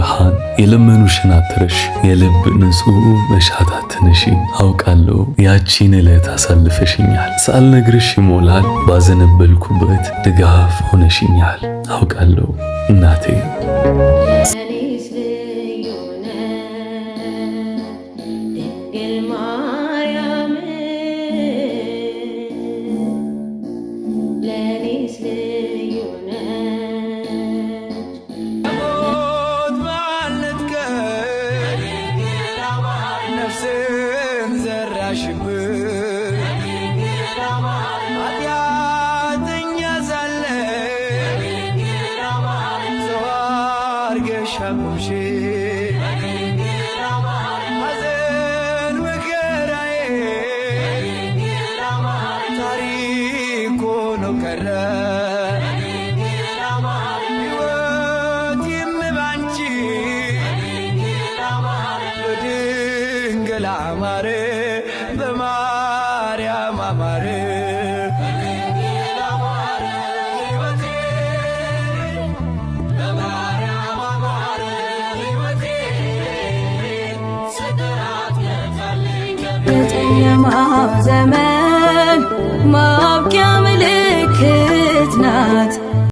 ብርሃን የለመኑሽን አትረሽ የልብ ንጹህ መሻታትንሽ አውቃለሁ ያቺን ዕለት አሳልፈሽኛል ሳልነግርሽ ይሞላል ባዘነበልኩበት ድጋፍ ሆነሽኛል አውቃለሁ እናቴ የጨለማው ዘመን ማብቂያ ምልክት ናት